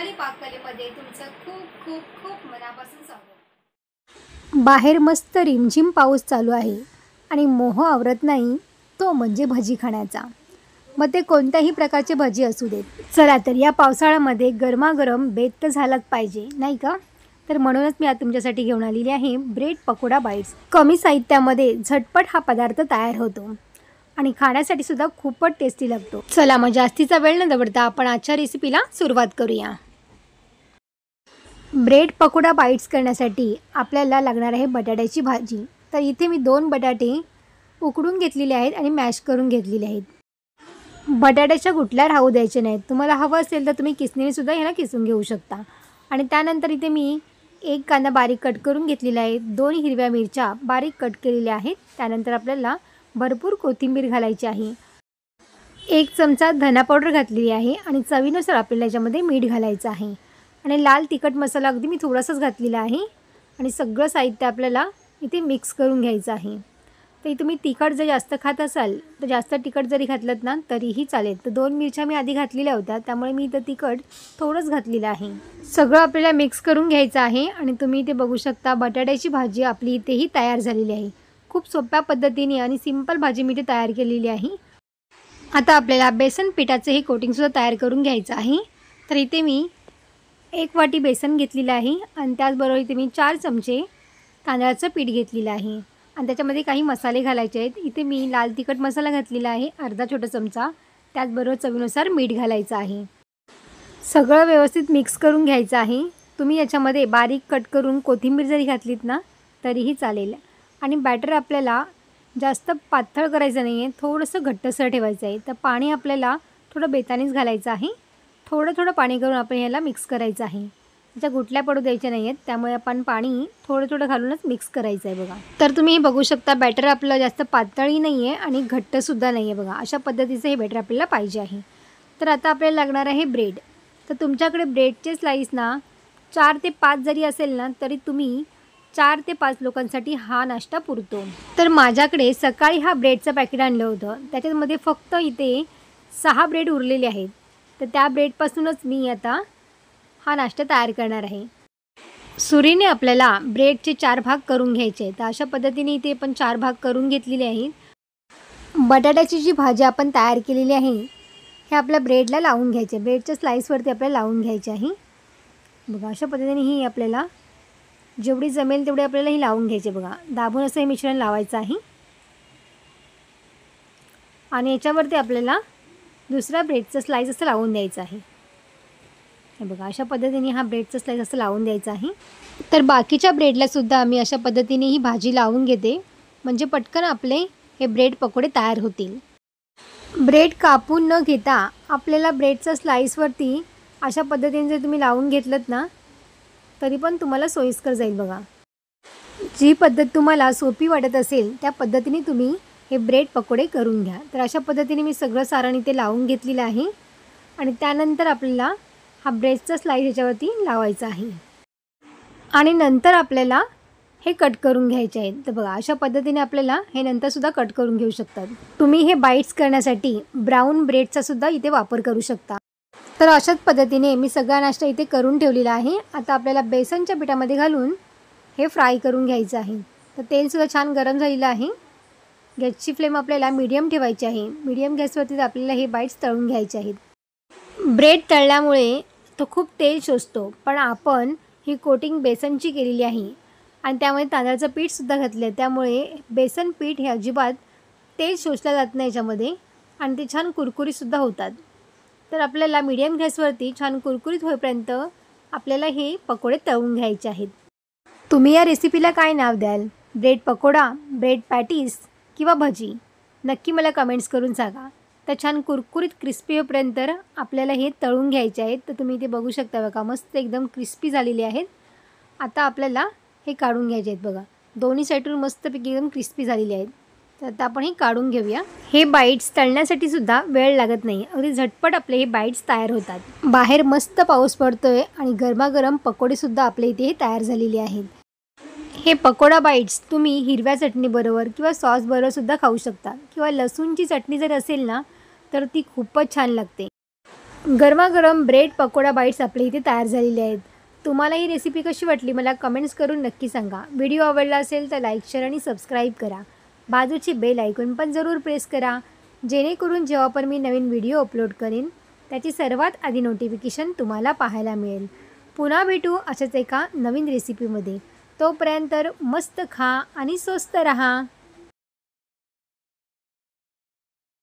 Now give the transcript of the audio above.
रुमाली पाककलेमध्ये तुमचं खूप खूप खूप मनापासून स्वागत। बाहेर मस्त रिमझिम पाऊस चालू आहे आणि मोह आवरत नाही तो म्हणजे भजी खाण्याचा। मग ते कोणत्याही प्रकारचे भजी असू देत। चला तर या पावसाळ्यामध्ये गरमागरम बेत तर झालाच पाहिजे नाही का। तर म्हणूनच मी आज तुमच्यासाठी घेऊन आलेली आहे ब्रेड पकोडा बाईट्स। कमी साहित्यामध्ये झटपट हा पदार्थ तयार होतो आणि खाण्यासाठी सुद्धा खूपच टेस्टी लागतो। चला मग जास्तीचा वेळ न दवडता आपण आजच्या रेसिपीला सुरुवात करूया। ब्रेड पकोडा बाईट्स करण्यासाठी आपल्याला लागणार आहे बटाट्याची भाजी। तर इथे मी 2 बटाटे उकडून घेतलेले आहेत आणि मॅश करून घेतलेले आहेत। बटाट्याच्या गुठल्या राहू द्यायचे नाहीत। तुम्हाला हवं असेल तर तुम्ही किसणीने सुद्धा ह्याला किसून घेऊ शकता। आणि त्यानंतर इथे मी 1 कांदा बारीक कट करून घेतलेला आहे, 2 हिरव्या मिरच्या बारीक कट केलेल्या आहेत। त्यानंतर आपल्याला भरपूर कोथिंबीर घालायची आहे। 1 चमचा धना पावडर घातलेली आहे आणि चवीनुसार आपल्याला याच्यामध्ये मीठ घालायचं आहे। आणि लाल तिखट मसाला अगदी मी थोडासाच घातलेला आहे आणि सगळं साहित्य आपल्याला इथे मिक्स करून घ्यायचं आहे। तर तुम्ही तिखट जर जास्त खात असाल तर जास्त तिखट जरी घातलं ना तरीही चालेल। तर 2 मिरच्या मी आधी घातलेल्या होत्या त्यामुळे मी इथं तिखट थोडंच घातलेलं आहे। सगळं आपल्याला मिक्स करून घ्यायचं आहे आणि तुम्ही इथे बघू शकता बटाट्याची भाजी आपली इथेही तयार झालेली आहे। खूप सोप्या पद्धतीने आणि सिंपल भाजी मी इथे तयार केलेली आहे। आता आपल्याला बेसन पिठाचं हे कोटिंगसुद्धा तयार करून घ्यायचं आहे। तर इथे मी 1 वाटी बेसन घेतलेलं आहे आणि त्याचबरोबर इथे मी 4 चमचे तांदळाचं पीठ घेतलेलं आहे आणि त्याच्यामध्ये काही मसाले घालायचे आहेत। इथे मी लाल तिखट मसाला घातलेला आहे अर्धा छोटा चमचा, त्याचबरोबर चवीनुसार मीठ घालायचं आहे। सगळं व्यवस्थित मिक्स करून घ्यायचं आहे। तुम्ही याच्यामध्ये बारीक कट करून कोथिंबीर जरी घातलीत ना तरीही चालेल। आणि बॅटर आपल्याला जास्त पातळ करायचं नाही आहे, थोडंसं घट्टसर ठेवायचं आहे। तर पाणी आपल्याला थोडं बेतानेच घालायचं आहे। थोडं थोडं पाणी करून आपण ह्याला मिक्स करायचं आहे। त्याच्या गुठल्या पडू द्यायच्या नाही आहेत त्यामुळे आपण पाणी थोडं थोडं घालूनच मिक्स करायचं आहे बघा। तर तुम्ही बघू शकता बॅटर आपलं जास्त पातळही नाही आहे आणि घट्टसुद्धा नाही आहे बघा। अशा पद्धतीचं हे बॅटर आपल्याला पाहिजे आहे। तर आता आपल्याला लागणार आहे ब्रेड। तर तुमच्याकडे ब्रेडचे स्लाईस ना 4 ते 5 जरी असेल ना तरी तुम्ही 4 ते 5 लोकांसाठी हा नाश्ता पुरतो। तर माझ्याकडे सकाळी हा ब्रेडचं पॅकेट आणलं होतं, त्याच्यामध्ये फक्त इथे 6 ब्रेड उरलेले आहेत। तर त्या ब्रेडपासूनच मी आता हा नाश्ता तयार करणार आहे। सुरीने आपल्याला ब्रेडचे 4 भाग करून घ्यायचे आहेत। तर अशा पद्धतीने इथे आपण 4 भाग करून घेतलेले आहेत। बटाट्याची जी भाजी आपण तयार केलेली आहे हे आपल्या ब्रेडला लावून घ्यायचे, ब्रेडच्या स्लाईसवरती आपल्याला लावून घ्यायचे आहे बघा। अशा पद्धतीने ही आपल्याला जेवढी जमेल तेवढी आपल्याला ही लावून घ्यायचे बघा। दाबून असं हे मिश्रण लावायचं आहे आणि याच्यावरती आपल्याला दुसरा ब्रेडचा स्लाईस असं लावून द्यायचं आहे हे बघा। अशा पद्धतीने हा ब्रेडचा स्लाईस असं लावून द्यायचा आहे। तर बाकीच्या ब्रेडला सुद्धा मी अशा पद्धतीने ही भाजी लावून घेते म्हणजे पटकन आपले हे ब्रेड पकोडे तयार होतील। ब्रेड कापून न घेता आपल्याला ब्रेडच्या स्लाईसवरती अशा पद्धतीने जर तुम्ही लावून घेतलत ना तरी पण तुम्हाला सोयीस्कर जाईल बघा। जी पद्धत तुम्हाला सोपी वाटत असेल त्या पद्धतीने तुम्ही हे ब्रेड पकोडे करून घ्या। तर अशा पद्धतीने मी सगळं सारण इथे लावून घेतलेलं आहे आणि त्यानंतर आपल्याला हा ब्रेडचा स्लाईस याच्यावरती लावायचा आहे आणि नंतर आपल्याला हे कट करून घ्यायचे आहेत। तर बघा अशा पद्धतीने आपल्याला हे नंतरसुद्धा कट करून घेऊ शकतात। तुम्ही हे बाईट्स करण्यासाठी ब्राऊन ब्रेडचा सुद्धा इथे वापर करू शकता। तर अशाच पद्धतीने मी सगळा नाश्ता इथे करून ठेवलेला आहे। आता आपल्याला बेसनच्या पिठामध्ये घालून हे फ्राय करून घ्यायचं आहे। तर तेलसुद्धा छान गरम झालेलं आहे। गॅसची फ्लेम आपल्याला मीडियम ठेवायची आहे। मीडियम गॅसवरती आपल्याला हे बाईट्स तळून घ्यायचे आहेत। ब्रेड तळल्यामुळे तो खूप तेल शोषतो, पण आपण ही कोटिंग बेसनची केलेली आहे आणि त्यामुळे तांदळाचं पीठसुद्धा घातलं आहे त्यामुळे बेसन पीठ हे अजिबात तेल शोषलं जात नाही याच्यामध्ये आणि ते छान कुरकुरीतसुद्धा होतात। तर आपल्याला मीडियम गॅसवरती छान कुरकुरीत होईपर्यंत आपल्याला हे पकोडे तळून घ्यायचे आहेत। तुम्ही या रेसिपीला काय नाव द्याल? ब्रेड पकोडा, ब्रेड पॅटीस किंवा भजी? नक्की मला कमेंट्स करून सांगा। तर छान कुरकुरीत क्रिस्पी होईपर्यंत आपल्याला हे तळून घ्यायचे आहेत। तर तुम्ही इथे बघू शकता बघा मस्त एकदम क्रिस्पी झालेले आहेत। आता आपल्याला हे काढून घ्यायचे आहेत बघा। दोन्ही साईडून मस्तपैकी एकदम क्रिस्पी झालेले आहेत। तर आता आपण हे काढून घेऊया। हे बाईट्स तळण्यासाठी सुद्धा वेळ लागत नाही, अगदी झटपट आपले हे बाईट्स तयार होतात। बाहेर मस्त पाऊस पडतोय आणि गरमागरम पकोडे सुद्धा आपले इथे तयार झालेले आहेत। हे पकोडा बाईट्स तुम्ही हिरव्या चटणीबरोबर किंवा सॉसबरोबर सुद्धा खाऊ शकता किंवा लसूणची चटणी जर असेल ना तर ती खूपच छान लागते। गरमागरम ब्रेड पकोडा बाईट्स आपल्या इथे तयार झालेले आहेत. तुम्हाला ही रेसिपी कशी वाटली मला कमेंट्स करून नक्की सांगा. व्हिडिओ आवडला असेल तर लाईक, शेअर आणि सबस्क्राईब करा. बाजूची बेल आयकॉन पण जरूर प्रेस करा, जेणेकरून जेव्हा पण मी नवीन व्हिडिओ अपलोड करेन त्याची सर्वात आधी नोटिफिकेशन तुम्हाला पाहायला मिळेल. पुन्हा भेटू अशाच एका नवीन रेसिपीमध्ये. तोपर्यंत मस्त खा आणि स्वस्त रहा.